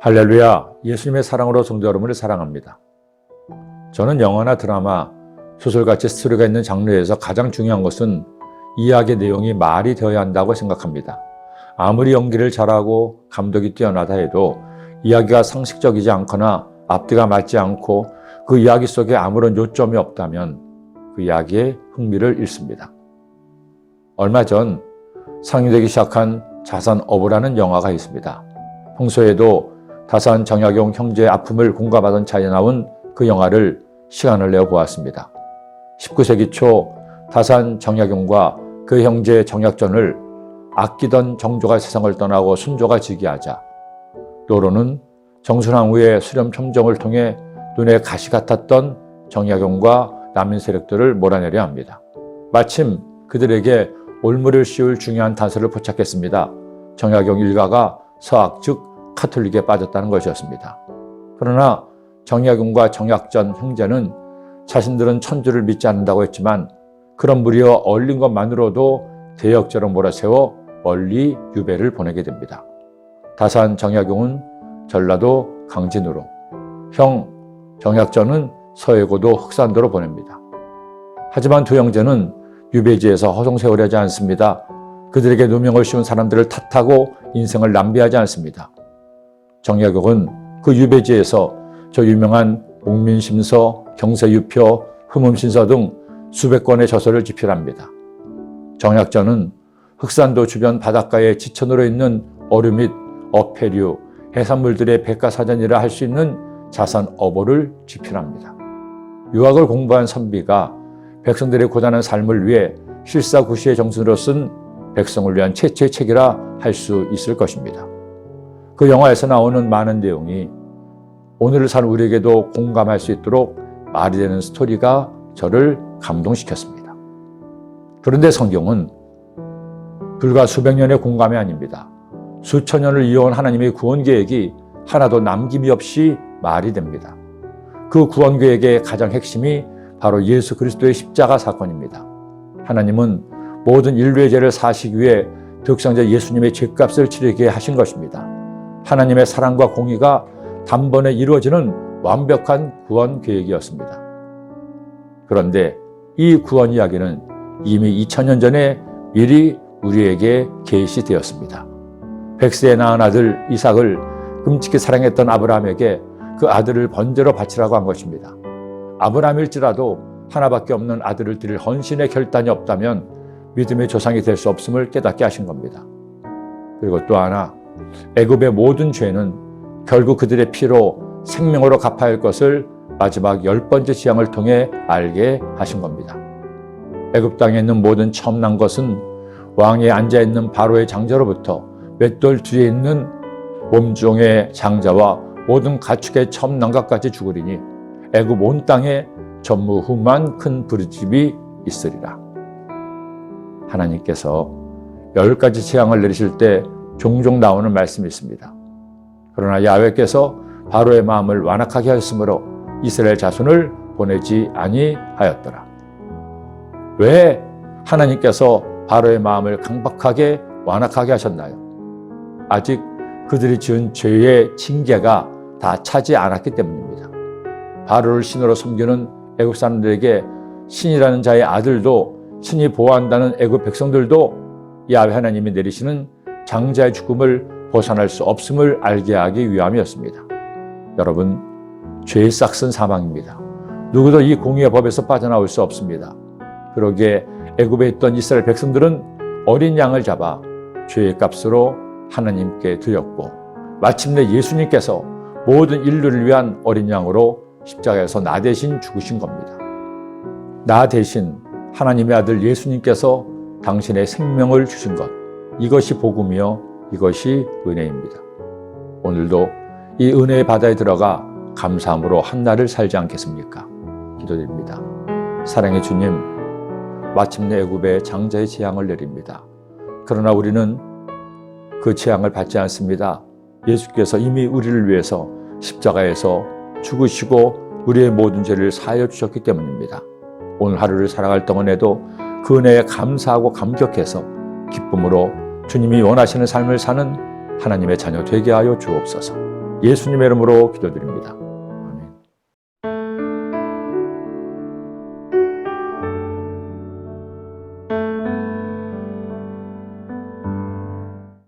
할렐루야, 예수님의 사랑으로 성도 여러분을 사랑합니다. 저는 영화나 드라마, 소설같이 스토리가 있는 장르에서 가장 중요한 것은 이야기의 내용이 말이 되어야 한다고 생각합니다. 아무리 연기를 잘하고 감독이 뛰어나다 해도 이야기가 상식적이지 않거나 앞뒤가 맞지 않고 그 이야기 속에 아무런 요점이 없다면 그 이야기의 흥미를 잃습니다. 얼마 전 상영되기 시작한 자선 어부라는 영화가 있습니다. 평소에도 다산 정약용 형제의 아픔을 공감하던 차에 나온 그 영화를 시간을 내어 보았습니다. 19세기 초 다산 정약용과 그 형제 정약전을 아끼던 정조가 세상을 떠나고 순조가 즉위하자 노로는 정순왕 후의 수렴 첨정을 통해 눈에 가시 같았던 정약용과 남인 세력들을 몰아내려 합니다. 마침 그들에게 올무를 씌울 중요한 단서를 포착했습니다. 정약용 일가가 서악 즉 카톨릭에 빠졌다는 것이었습니다. 그러나 정약용과 정약전 형제는 자신들은 천주를 믿지 않는다고 했지만 그런 무리와 어울린 것만으로도 대역죄로 몰아세워 멀리 유배를 보내게 됩니다. 다산 정약용은 전라도 강진으로, 형 정약전은 서해고도 흑산도로 보냅니다. 하지만 두 형제는 유배지에서 허송세월하지 않습니다. 그들에게 누명을 씌운 사람들을 탓하고 인생을 낭비하지 않습니다. 정약용은 그 유배지에서 저 유명한 옥민심서, 경세유표, 흠음신서 등 수백 권의 저서를 집필합니다. 정약전은 흑산도 주변 바닷가에 지천으로 있는 어류 및 어패류, 해산물들의 백과사전이라 할 수 있는 자선 어보를 집필합니다. 유학을 공부한 선비가 백성들의 고단한 삶을 위해 실사구시의 정신으로 쓴 백성을 위한 최초의 책이라 할 수 있을 것입니다. 그 영화에서 나오는 많은 내용이 오늘을 사는 우리에게도 공감할 수 있도록 말이 되는 스토리가 저를 감동시켰습니다. 그런데 성경은 불과 수백 년의 공감이 아닙니다. 수천 년을 이어온 하나님의 구원 계획이 하나도 남김이 없이 말이 됩니다. 그 구원 계획의 가장 핵심이 바로 예수 그리스도의 십자가 사건입니다. 하나님은 모든 인류의 죄를 사시기 위해 독생자 예수님의 죄값을 치르게 하신 것입니다. 하나님의 사랑과 공의가 단번에 이루어지는 완벽한 구원 계획이었습니다. 그런데 이 구원 이야기는 이미 2000년 전에 미리 우리에게 계시되었습니다. 100세에 낳은 아들 이삭을 끔찍히 사랑했던 아브라함에게 그 아들을 번제로 바치라고 한 것입니다. 아브라함일지라도 하나밖에 없는 아들을 드릴 헌신의 결단이 없다면 믿음의 조상이 될 수 없음을 깨닫게 하신 겁니다. 그리고 또 하나, 애굽의 모든 죄는 결국 그들의 피로 생명으로 갚아야 할 것을 마지막 10번째 재앙을 통해 알게 하신 겁니다. 애굽 땅에 있는 모든 처음 난 것은 왕에 앉아있는 바로의 장자로부터 맷돌 뒤에 있는 몸종의 장자와 모든 가축의 처음 난 것까지 죽으리니 애굽 온 땅에 전무후무한 큰 부르짐이 있으리라. 하나님께서 10가지 재앙을 내리실 때 종종 나오는 말씀이 있습니다. 그러나 야훼께서 바로의 마음을 완악하게 하였으므로 이스라엘 자손을 보내지 아니하였더라. 왜 하나님께서 바로의 마음을 강박하게 완악하게 하셨나요? 아직 그들이 지은 죄의 징계가 다 차지 않았기 때문입니다. 바로를 신으로 섬기는 애굽 사람들에게 신이라는 자의 아들도 신이 보호한다는 애굽 백성들도 야훼 하나님이 내리시는 장자의 죽음을 벗어날 수 없음을 알게 하기 위함이었습니다. 여러분, 죄의 싹은 사망입니다. 누구도 이 공의의 법에서 빠져나올 수 없습니다. 그러기에 애굽에 있던 이스라엘 백성들은 어린 양을 잡아 죄의 값으로 하나님께 드렸고 마침내 예수님께서 모든 인류를 위한 어린 양으로 십자가에서 나 대신 죽으신 겁니다. 나 대신 하나님의 아들 예수님께서 당신의 생명을 주신 것, 이것이 복음이요 이것이 은혜입니다. 오늘도 이 은혜의 바다에 들어가 감사함으로 한 날을 살지 않겠습니까? 기도드립니다. 사랑의 주님, 마침내 애굽에 장자의 재앙을 내립니다. 그러나 우리는 그 재앙을 받지 않습니다. 예수께서 이미 우리를 위해서 십자가에서 죽으시고 우리의 모든 죄를 사하여 주셨기 때문입니다. 오늘 하루를 살아갈 동안에도 그 은혜에 감사하고 감격해서 기쁨으로 주님이 원하시는 삶을 사는 하나님의 자녀 되게 하여 주옵소서. 예수님의 이름으로 기도드립니다.